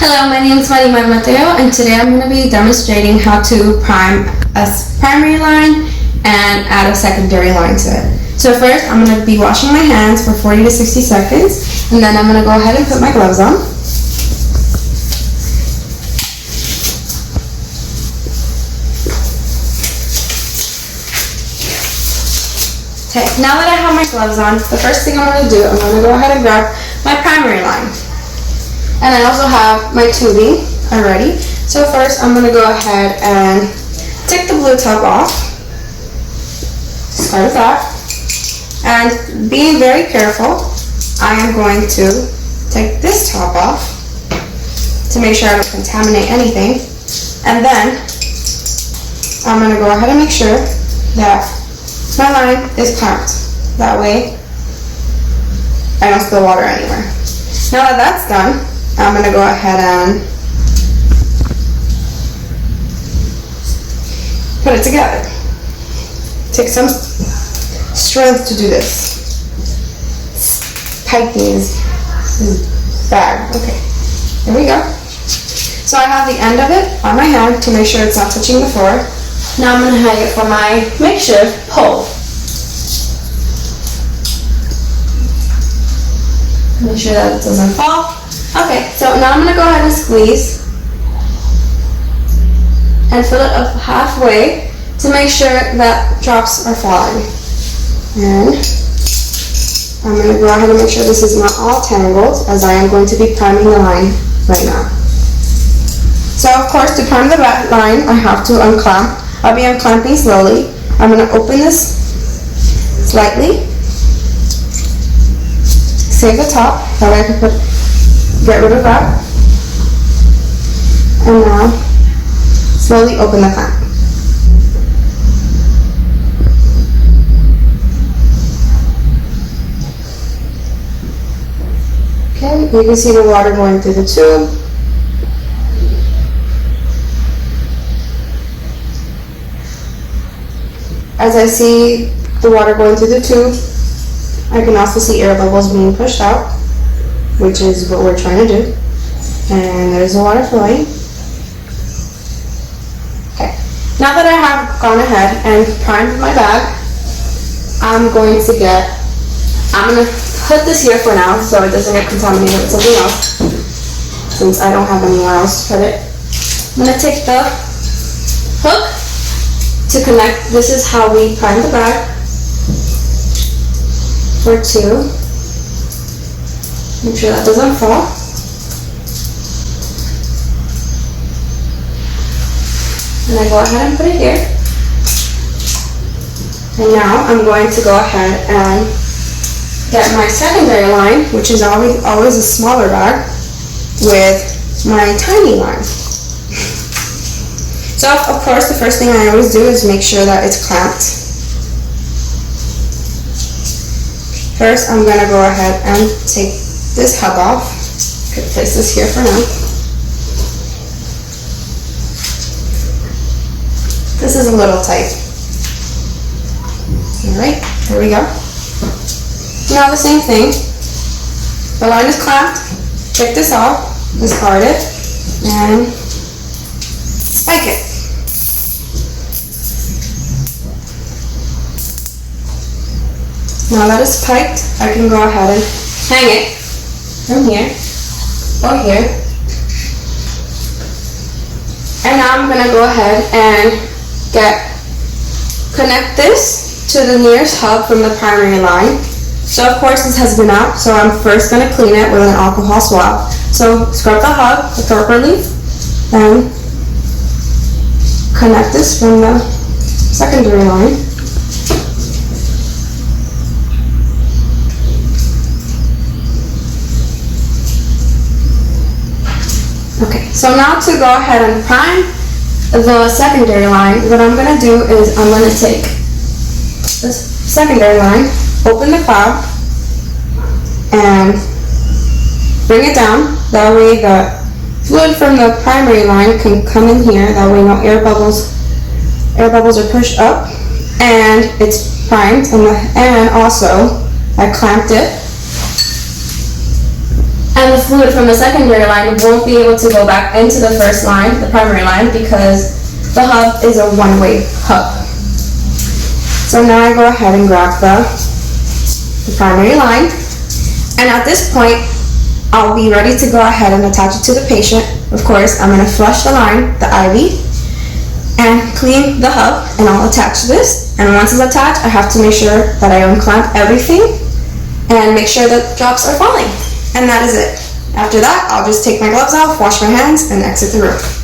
Hello, my name is Marimar Mateo, and today I'm going to be demonstrating how to prime a primary line and add a secondary line to it. So first, I'm going to be washing my hands for 40 to 60 seconds, and then I'm going to go ahead and put my gloves on. Okay, now that I have my gloves on, the first thing I'm going to do, I'm going to go ahead and grab my primary line. And I also have my tubing already. So first I'm going to go ahead and take the blue top off. Start with that. And being very careful, I am going to take this top off to make sure I don't contaminate anything. And then I'm going to go ahead and make sure that my line is clamped. That way I don't spill water anywhere. Now that that's done, I'm going to go ahead and put it together. Take some strength to do this. Tightening is bad. Okay, here we go. So I have the end of it on my hand to make sure it's not touching the floor. Now I'm going to hang it for my makeshift pole. Make sure that it doesn't fall. Okay, so now I'm going to go ahead and squeeze and fill it up halfway to make sure that drops are falling. And I'm going to go ahead and make sure this is not all tangled, as I am going to be priming the line right now. So of course, to prime the line, I have to unclamp. I'll be unclamping slowly. I'm going to open this slightly. Save the top, that way I can get rid of that. And now, slowly open the clamp. Okay, you can see the water going through the tube. As I see the water going through the tube, I can also see air bubbles being pushed out, which is what we're trying to do. And there's the water flowing. Okay, now that I have gone ahead and primed my bag, I'm going to put this here for now so it doesn't get contaminated with something else, since I don't have anywhere else to put it. I'm going to take the hook to connect. This is how we prime the bag for 2. Make sure that doesn't fall. And I go ahead and put it here. And now I'm going to go ahead and get my secondary line, which is always a smaller bag, with my tiny line. So of course, the first thing I always do is make sure that it's clamped. First, I'm going to go ahead and take this hub off. Could place this here for now. This is a little tight. Alright, there we go. Now the same thing. The line is clamped. Take this off, discard it, and spike it. Now that it's spiked, I can go ahead and hang it from here or here. And now I'm going to go ahead and connect this to the nearest hub from the primary line. So of course this has been out, so I'm first going to clean it with an alcohol swab. So scrub the hub properly and connect this from the secondary line. Okay, so now to go ahead and prime the secondary line, what I'm going to do is I'm going to take this secondary line, open the cloud, and bring it down. That way the fluid from the primary line can come in here. That way no air bubbles are pushed up, and it's primed. And also I clamped it. And then the fluid from the secondary line won't be able to go back into the first line, the primary line, because the hub is a one-way hub. So now I go ahead and grab the primary line, and at this point I'll be ready to go ahead and attach it to the patient. Of course, I'm going to flush the line, the IV, and clean the hub, and I'll attach this. And once it's attached, I have to make sure that I unclamp everything and make sure that drops are falling. And that is it. After that, I'll just take my gloves off, wash my hands, and exit the room.